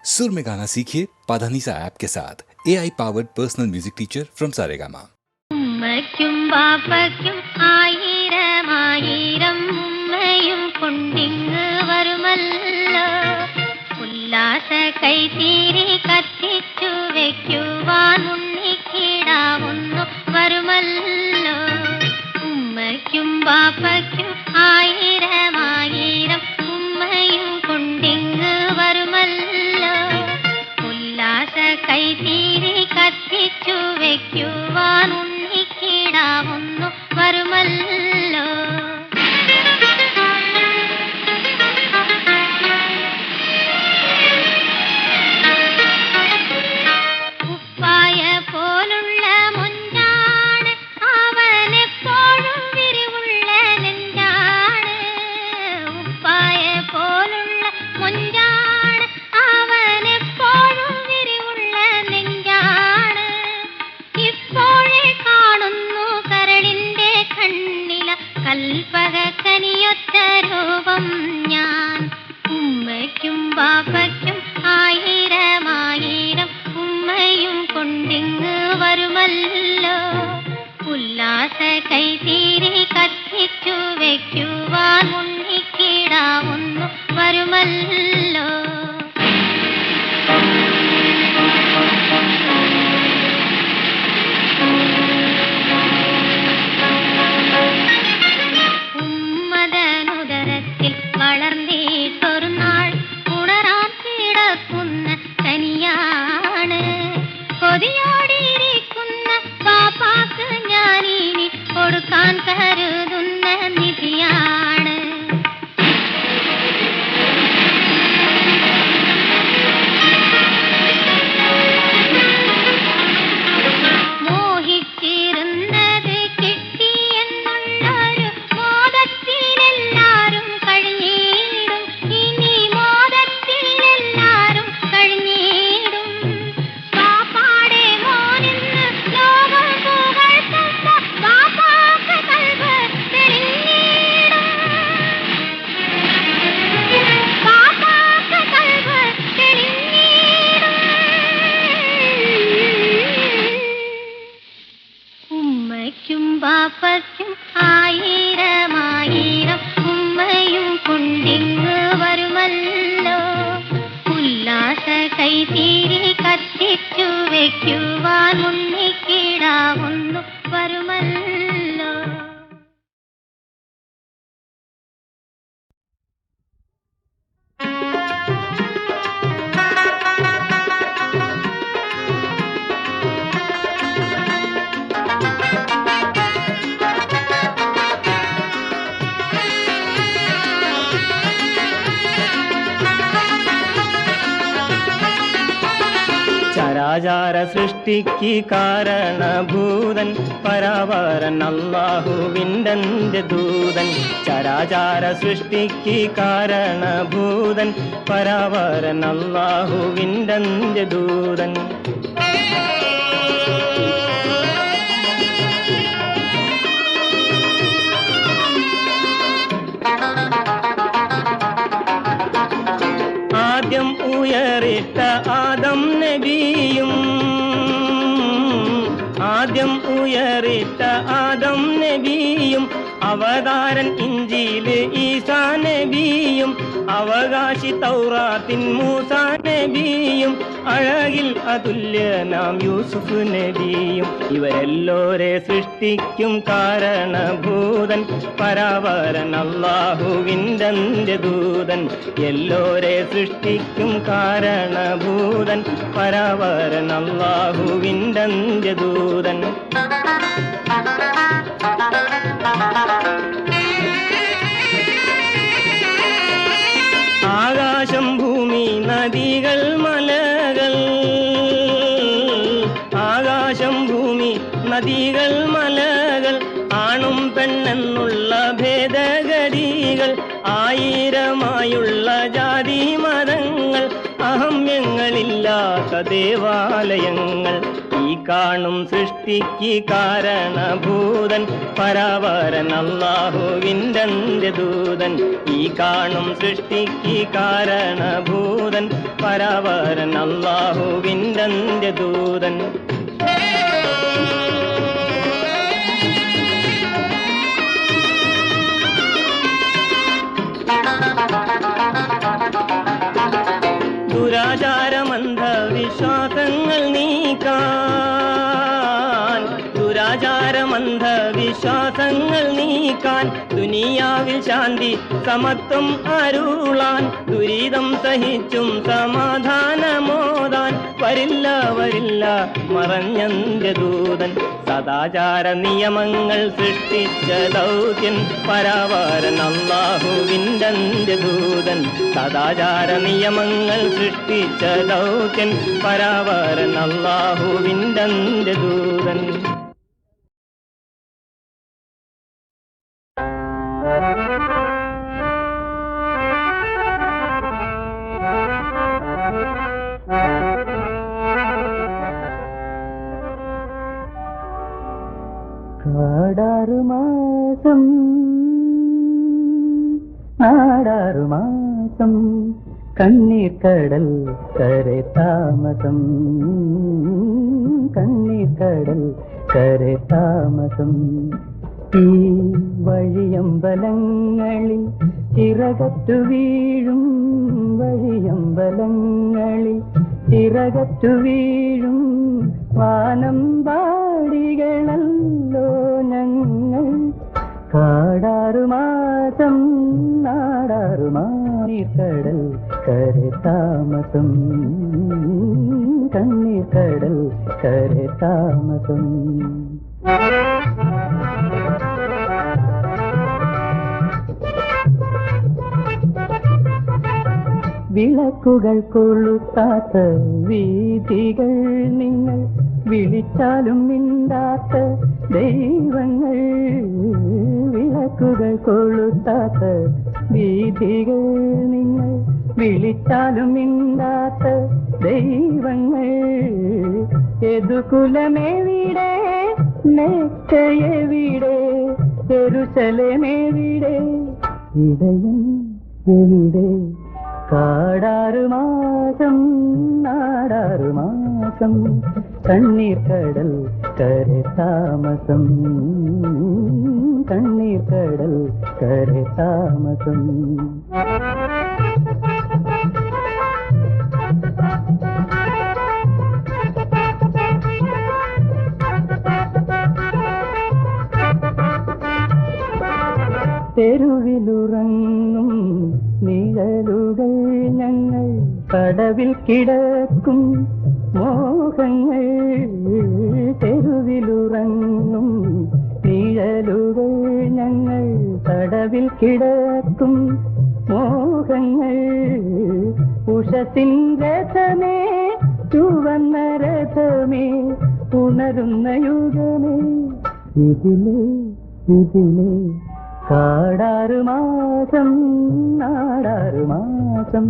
सुर में गाना सीखिए पाधानीसा ऐप के साथ AI powered personal music teacher from Saregama. ഉമ്മയ്ക്കും ബാപ്പയ്ക്കും ആയിരമായിരം ഉമ്മയും കൊണ്ടിങ്ങ് വരുമല്ലോ. ഉല്ലാസ കൈതീരി കത്തിച്ചു വെക്കുവാൻ ഉണ്ണിക്കിടാവുന്നു വരുമല്ലോ. ഉമ്മയ്ക്കും ബാപ്പയ്ക്കും ആയിരമായിരം ഉമ്മയും കൊണ്ടിങ്ങ് വരുമല്ലോ. ഉല്ലാസ കൈതീരി കത്തിച്ചു വെക്കുവാൻ ഉണ്ണിക്കിടാവുന്നു വരുമല്ലോ. ഉപ്പായ പോലുള്ള മുഞ്ചാണ് അവനെപ്പോഴും വിരിവുള്ള നെഞ്ചാണ്. ഉപ്പായ പോലുള്ള മുഞ്ചാണ് അവനെപ്പോഴും വിരിവുള്ള നെഞ്ചാണ്. ഇപ്പോഴേ കാണുന്നു കരളിന്റെ കണ്ണില കൽപ്പക കനിയൊത്ത രൂപം ഞാൻ. ഉമ്മയ്ക്കും ബാപ്പയ്ക്കും ആയിരമായിരം ഉമ്മയും കൊണ്ടിങ്ങ് വരുമല്ലോ. ഉല്ലാസ കൈതീരി കത്തിച്ചു വെക്കുവാൻ ഉണ്ണിക്കിടാവുന്നു വരുമല്ലോ. ഉമ്മതനുദരത്തിൽ വളർന്നിട്ടൊരു നാൾ ഉണരാൻ കിടക്കുന്ന കനിയാണ്. കൊതിയോടിയിരിക്കുന്ന പാപ്പാക്ക് ഞാനിനി കൊടുക്കാൻ കരുതുന്ന നിധിയാണ്. മോഹിച്ചിരുന്നത് കിട്ടിയെന്നുള്ളൊരു മോദത്തിലെല്ലാരും കഴിഞ്ഞിടും. ഇനി മോദത്തിലെല്ലാരും കഴിഞ്ഞിടും. പാപ്പാടെ മോനെന്ന് ലോകം പുകഴ്ത്തുന്ന പാപ്പാക്ക് കൽബ് തെളിഞ്ഞിടും. പാപ്പാക്ക് കൽബ് തെളിഞ്ഞിടും. ഉമ്മയ്ക്കും ബാപ്പയ്ക്കും ആയിരമായിരം ഉമ്മയും കൊണ്ടിങ്ങ് വരുമല്ലോ. ഉല്ലാസ കൈതീരി കത്തിച്ചു വെക്കുവാൻ ഉണ്ണിക്കിടാവുന്നു വരുമല്ലോ. ചരാചാര സൃഷ്ടിക്ക് കാരണഭൂതൻ പരാവരൻ അല്ലാഹുവിൻ്റെ ദൂതൻ. ചരാചാര സൃഷ്ടിക്ക് കാരണഭൂതൻ പരാവരൻ അല്ലാഹുവിൻ്റെ ദൂതൻ. ആദ്യം ഉയറിട്ട ആദം നബിയും ആദ്യം ഉയറിട്ട ആദം നബിയും അവതാരൻ ഇഞ്ചീല് ഈസാ നബിയും അവകാശി തൗറാത്തിൻ മൂസാ നബിയും അഴകിൽ അതുല്യനാം യൂസുഫ് നബിയും. ഇവരെല്ലോരെ സൃഷ്ടിക്കും കാരണഭൂതൻ പരാവരൻ അല്ലാഹുവിൻ്റെ ദൂതൻ. എല്ലോരെ സൃഷ്ടിക്കും കാരണഭൂതൻ പരാവരൻ അല്ലാഹുവിൻ്റെ ദൂതൻ. ആകാശം ഭൂമി നദികൾ മലകൾ ആകാശം ഭൂമി നദികൾ മലകൾ ആണും പെണ്ണെന്നുള്ള ഭേദഗതികൾ ആയിരമായുള്ള ജാതി മതങ്ങൾ അഹമ്യങ്ങളില്ലാത്ത ദേവാലയങ്ങൾ ഈ കാണും സൃഷ്ടിക്ക് കാരണഭൂതൻ പരാവരൻ അല്ലാഹുവിൻ്റെ ദൂതൻ. ഈ കാണും സൃഷ്ടിക്ക് കാരണഭൂതൻ പരാവരൻ അല്ലാഹുവിൻ്റെ ദൂതൻ. ദുരാചാരമന്ധവിശ്വാസങ്ങൾ നീക്കാൻ, ദുരാചാരമന്ധവിശ്വാസങ്ങൾ നീക്കാൻ, ദുനിയാവിൽ ശാന്തി സമത്വം അരുളാൻ, ദുരിതം സഹിച്ചും സമാധാനമോദാൻ വരില്ല വരില്ല മറഞ്ഞന്റെ ദൂതൻ. സദാചാര നിയമങ്ങൾ സൃഷ്ടിച്ച ദൗത്യൻ പരാവരൻ അല്ലാഹുവിൻ്റെ ദൂതൻ. സദാചാര നിയമങ്ങൾ സൃഷ്ടിച്ച ദൗത്യൻ പരാവരൻ അല്ലാഹുവിൻ്റെ ദൂതൻ. കാടാറുമാസം നാടാറുമാസം കണ്ണീർ കടൽ കരെ താമസം, കണ്ണീർ കടൽ കരെ താമസം. ഈ വഴിയമ്പലങ്ങളിൽ ചിറകറ്റു വീഴും, വഴിയമ്പലങ്ങളിൽ ചിറകറ്റു വീഴും വാനമ്പാടികളല്ലോ ഞങ്ങൾ. കാടാറുമാസം നാടാറുമാനീർ കടൽ കരെ താമസം, കണ്ണീർ കടൽ കരെ താമസം. വിളക്കുകൾ കൊളുത്താത്ത വീഥികൾ നിങ്ങൾ, വിളിച്ചാലും മിണ്ടാത്ത ദൈവങ്ങൾ. വിളക്കുകൾ കൊളുത്താത്ത വീഥികൾ നിങ്ങൾ, വിളിച്ചാലും മിണ്ടാത്ത ദൈവങ്ങൾ. യദുകുലമെവിടെ, മെക്കയെവിടെ, യെരൂശലേമെവിടെ, ഇടയൻ എവിടെ. കാടാറുമാസം നാടാറുമാസം കണ്ണീർ കടൽ കരെ താമസം, കണ്ണീർ കടൽ കരെ താമസം. തെരുവിലുറങ്ങും നിഴലുകൾ ഞങ്ങൾ, കടവിൽ കിടക്കും മോഹങ്ങൾ. തെരുവിലുറങ്ങും നിഴലുകൾ ഞങ്ങൾ, കടവിൽ കിടക്കും മോഹങ്ങൾ. ഉഷസിൻ രഥമേ, ചുവന്ന രഥമേ, ഉണരുന്ന യുഗമേ, ഇതിലേ ഇതിലേ. കാടാറുമാസം നാടാറുമാസം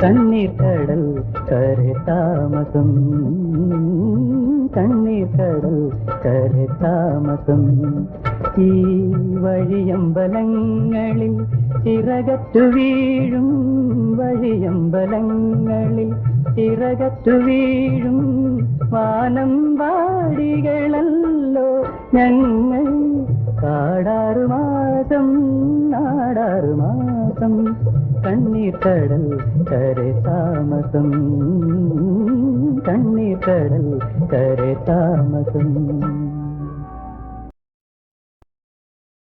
കണ്ണീർ കടൽ കരെ താമസം, കണ്ണീർ കടൽ കരെ താമസം. ഈ വഴിയമ്പലങ്ങളിൽ ചിറകറ്റു വീഴും, വഴിയമ്പലങ്ങളിൽ ചിറകറ്റു വീഴും വാനമ്പാടികളല്ലോ ഞങ്ങൾ. കാടാറുമാസം നാടാറുമാസം കണ്ണീർ കടൽ കരെ താമസം, കണ്ണീർ കടൽ കരെ താമസം.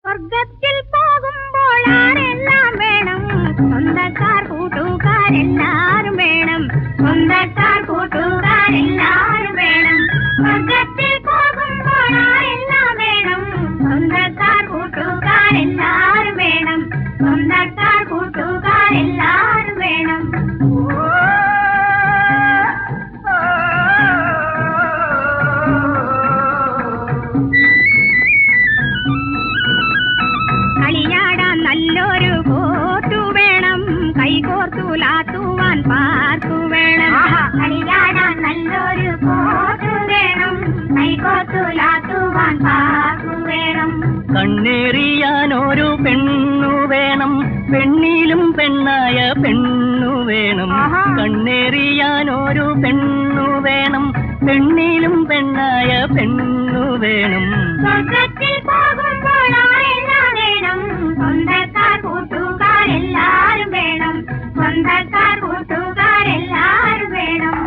സ്വർഗത്തിൽ പോകുമ്പോൾ ആരെല്ലാം വേണം, സ്വന്തക്കാർ കൂട്ടുകാരെല്ലാരും വേണം, സ്വന്തക്കാർ കൂട്ടുകാരെല്ലാരും വേണം. സ്വർഗത്തിൽ പോകുമ്പോൾ ആരെല്ലാം വേണം, സ്വന്തക്കാർ കൂട്ടുകാരെല്ലാരും വേണം, സ്വന്തക്കാർ കൂട്ടുകാരെല്ലാരും വേണം. കളിയാടാൻ നല്ലൊരു കോർത്തു വേണം, കൈകോർത്തു ലാത്തുവാൻ ഒരു പെണ്ണു വേണം, പെണ്ണിലും പെണ്ണായ പെണ്ണു വേണം. സ്വർഗത്തിൽ പോകുമ്പോൾ ആരെല്ലാം വേണം, സ്വന്തക്കാർ കൂട്ടുകാരെല്ലാരും വേണം, സ്വന്തക്കാർ കൂട്ടുകാരെല്ലാരും വേണം.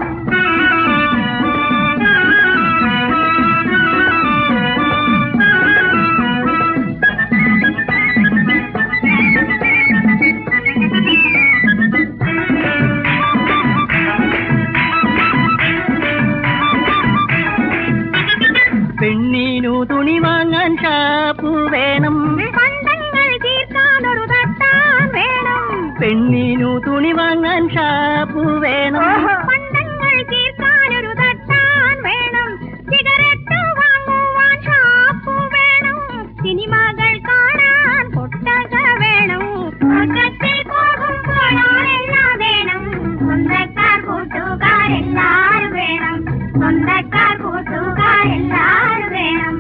പെണ്ണിനു തുണി വാങ്ങാൻ ഷാപ്പു വേണം, പണ്ടങ്ങൾ തീർക്കാനൊരു തട്ടാൻ വേണം. പെണ്ണിനു തുണി വാങ്ങാൻ ഷാപ്പു വേണം, പണ്ടങ്ങൾ തീർക്കാനൊരു തട്ടാൻ വേണം. സിഗരറ്റ് വാങ്ങുവാൻ ഷാപ്പു വേണം, സിനിമകൾ കാണാൻ കൊട്ടക വേണം. സ്വർഗത്തിൽ പോകുമ്പോൾ ആരെല്ലാം വേണം, സ്വന്തക്കാർ കൂട്ടുകാരെല്ലാരും വേണം, സ്വന്തക്കാർ കൂട്ടുകാരെല്ലാരും വേണം.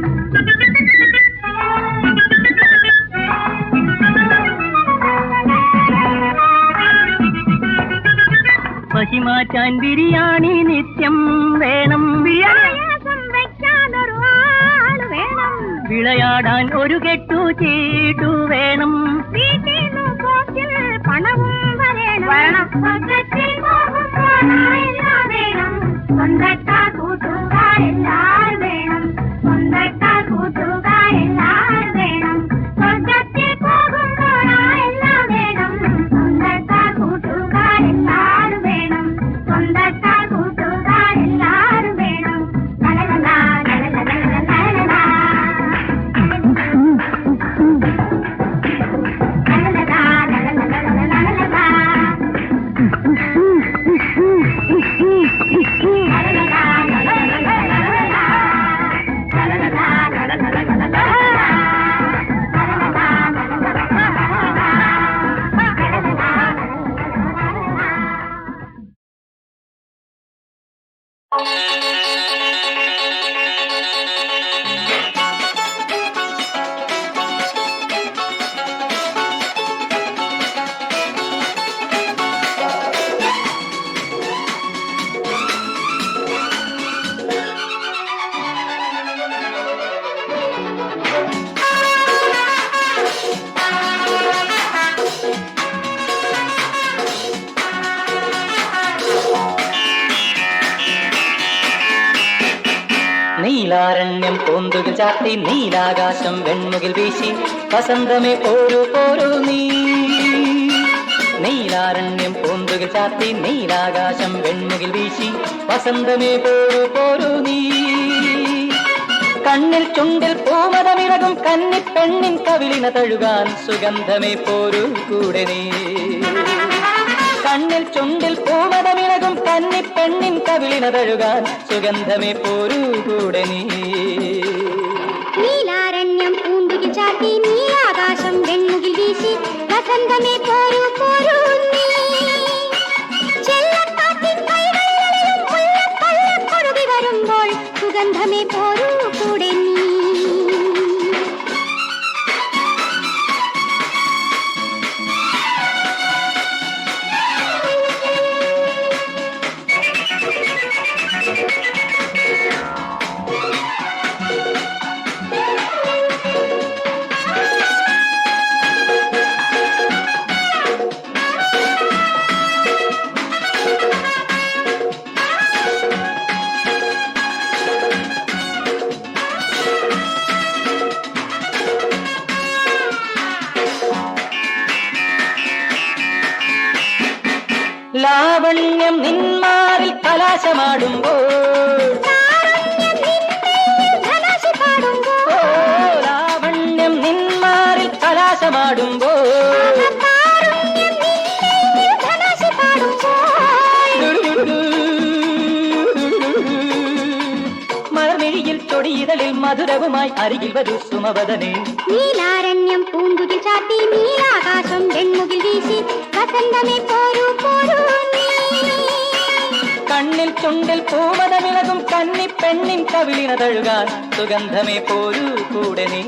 പശി മാറ്റാൻ ബിരിയാണി നിത്യം വേണം, പായസം വെക്കാനൊരു ആള് വേണം, വിളയാടാൻ ഒരു കെട്ടു ചീട്ടു വേണം. വീട്ടിന്നു പോക്കിൽ പണവും വരണം. സ്വർഗത്തിൽ പോകുമ്പോൾ ആരെല്ലാം വേണം, സ്വന്തക്കാർ കൂട്ടുകാരെല്ലാരും വേണം, സ്വന്തക്കാർ കൂട്ടുകാരെല്ലാരും വേണം. സ്വർഗത്തിൽ പോകുമ്പോൾ ആരെല്ലാം വേണം, സ്വന്തക്കാർ കൂട്ടുകാരെല്ലാരും വേണം, സ്വന്തക്കാർ കൂട്ടുകാരെല്ലാരും വേണം. ലലലലാ, ലലലലാ, ലലലലാ. നീലാരണ്യം പൂന്തുകിൽ ചാത്തി, നീലാകാശം വെൺമുകിൽ വീശി, വസന്തമേ പോരൂ പോരൂ നീ. നീലാരണ്യം പൂന്തുകിൽ ചാത്തി, നീലാകാശം വെൺമുകിൽ വീശി, വസന്തമേ പോരൂ പോരൂ നീ. കണ്ണിൽ ചുണ്ടിൽ പൂമതമിളകും കന്നിപ്പെണ്ണിൻ കവിളിന തഴുകാൻ, സുഗന്ധമേ പോരൂ കൂടെ നീ. കണ്ണിൽ ചുണ്ടിൽ പൂമതമിളകും കന്നിപ്പെണ്ണിൻ കവിളിന തഴുകാൻ, സുഗന്ധമേ പോരൂ കൂടെ നീ. നീലാരണ്യം പൂന്തുകിൽ ചാത്തി, നീലാകാശം വെൺമുകിൽ വീശി, വസന്തമേ പോരൂ പോരൂ നീ. ചെല്ലക്കാറ്റിൻ കൈകളിലും മുല്ലപ്പള്ളക്കൊഴുകി വരുമ്പോൾ, സുഗന്ധമേ പോരൂ കൂടെ നീ. ലാവണ്യം നിന്മാറിൽ കലാശമാടുമ്പോൾ, ലാവണ്യം നിന്മാറിൽ കലാശമാടുമ്പോൾ, മലർമിഴിയിൽ ചൊടിയിതളിൽ മധുരവുമായി അരികിൽ വരൂ സുമവദനേ. നീലാരണ്യം പൂന്തുകിൽ ചാത്തി, നീലാകാശം വെൺമുകിൽ വീശി, വസന്തമേ പോരൂ പോരൂ നീ. കണ്ണിൽ ചുണ്ടിൽ പൂമതമിളകും കന്നിപ്പെണ്ണിൻ കവിളിന തഴുകാൻ, സുഗന്ധമേ പോരൂ കൂടെ നീ.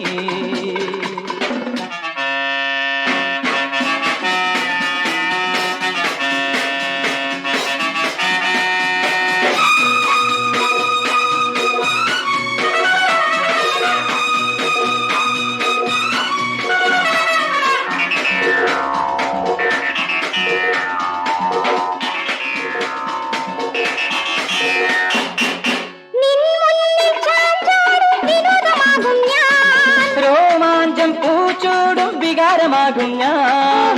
വികാരമാകും ഞാൻ,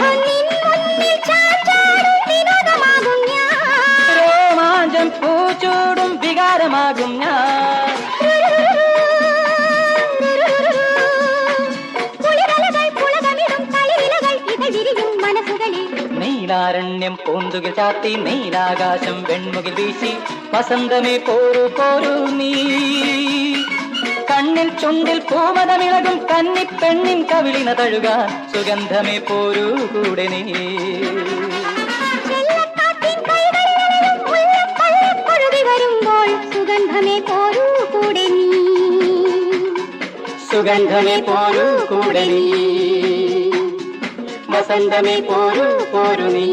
രോമാഞ്ചം പൂച്ചൂടും വികാരമാകും ഞാൻ. നീലാരണ്യം പൂന്തുകിൽ ചാത്തി നീലാകാശം വെൺമുകിൽ വീശി വസന്തമേ പോരൂ പോരൂ നീ. കണ്ണിൽ ചുണ്ടിൽ പൂമതമിളകും കന്നിപ്പെണ്ണിൻ കവിളിന തഴുകാൻ സുഗന്ധമേ പോരൂ കൂടെ നീ. സുഗന്ധമേ പോരൂ കൂടെ നീ, വസന്തമേ പോരൂ പോരൂ നീ.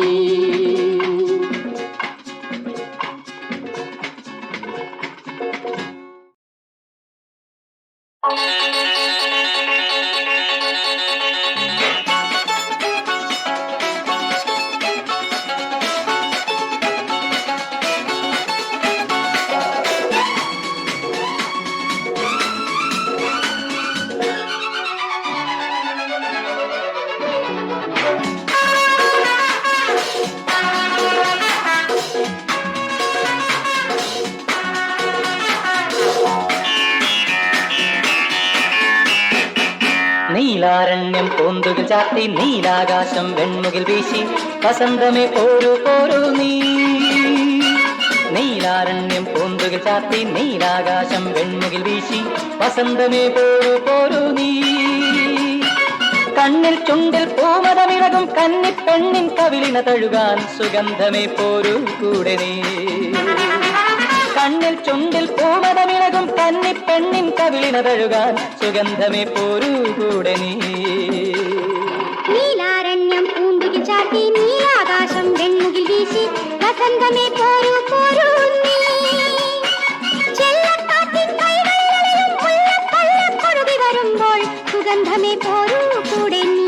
നീലാരണ്യം പൂന്തുകിൽ ചാത്തി നീലാകാശം വെൺമുകിൽ വീശി വസന്തമേ പോരൂ പോരൂ നീ. നീലാരണ്യം പൂന്തുകിൽ ചാത്തി നീലാകാശം വെൺമുകിൽ വീശി വസന്തമേ പോരൂ പോരൂ നീ. കണ്ണിൽ ചുണ്ടിൽ പൂമതമിളകും കന്നിപ്പെണ്ണിൻ കവിളിന തഴുകാൻ സുഗന്ധമേ പോരൂ കൂടെ നീ. കണ്ണിൽ ചുണ്ടിൽ പൂമതമിളകും കന്നിപ്പെണ്ണിൻ കവിളിന തഴുകാൻ സുഗന്ധമേ പോരൂ കൂടെ നീ. നീലാരണ്യം പൂന്തുകിൽ ചാത്തി നീലാകാശം വെൺമുകിൽ വീശി വസന്തമേ പോരൂ പോരൂ നീ. ചെല്ലക്കാറ്റിൻ കൈകളിലും മുല്ലപ്പള്ളക്കൊഴുകി വരുമ്പോൾ സുഗന്ധമേ പോരൂ കൂടെ നീ.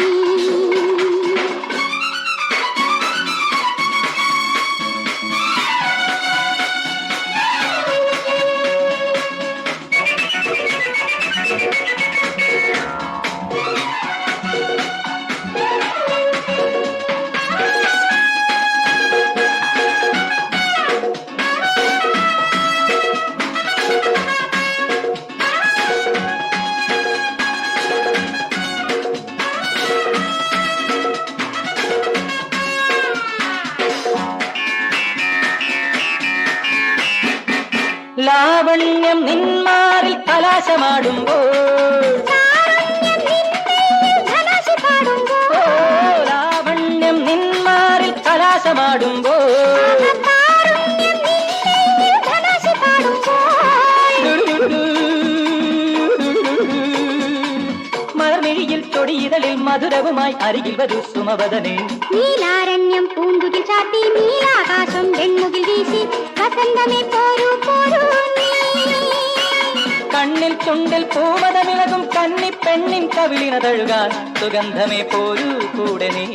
ലാവണ്യം നിന്മാറിൽ കലാശമാടുമ്പോൾ, ലാവണ്യം നിന്മാറിൽ കലാശമാടുമ്പോൾ, മലർമിഴിയിൽ ചൊടിയിതളിൽ മധുരവുമായി അരികിൽ വരൂ സുമവദനേ. നീലാരണ്യം പൂന്തുകിൽ ചാത്തി നീലാകാശം വെൺമുകിൽ വീശി വസന്തമേ പോരൂ പോരൂ നീ. കണ്ണിൽ ചുണ്ടിൽ പൂമതമിളകും കന്നിപ്പെണ്ണിൻ കവിളിന തഴുകാൻ സുഗന്ധമേ പോരൂ കൂടെ നീ.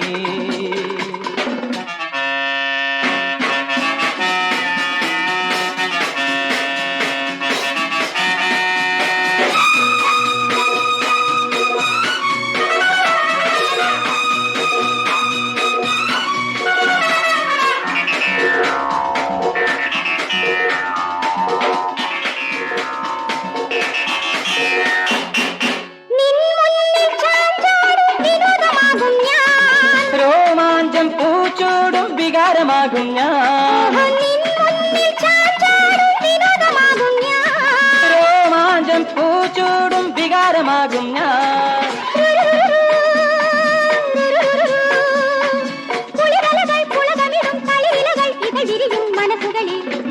രോമാഞ്ചം പൂച്ചൂടും വികാരമാകും ഞാൻ, രോമാഞ്ചം പൂച്ചൂടും വികാരമാകും ഞാൻ.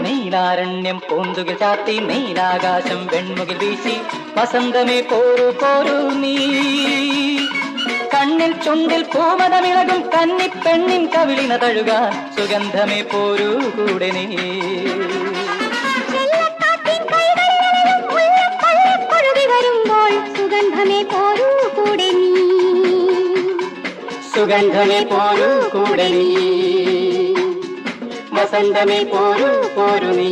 നീലാരണ്യം പൂന്തുകിൽ ചാത്തി നീലാകാശം വെൺമുകിൽ വീശി വസന്തമേ പോരൂ പോരൂ നീ. കണ്ണിൽ ചുണ്ടിൽ പൂമതമിളകും കന്നിപ്പെണ്ണിൻ കവിളിന തഴുകാൻ സുഗന്ധമേ പോരൂ കൂടെ നീ. വരുമ്പോൾ സുഗന്ധമേ പോരൂ കൂടെ നീ. സുഗന്ധമേ പോരൂ കൂടെ നീ, വസന്തമേ പോരൂ പോരൂ നീ.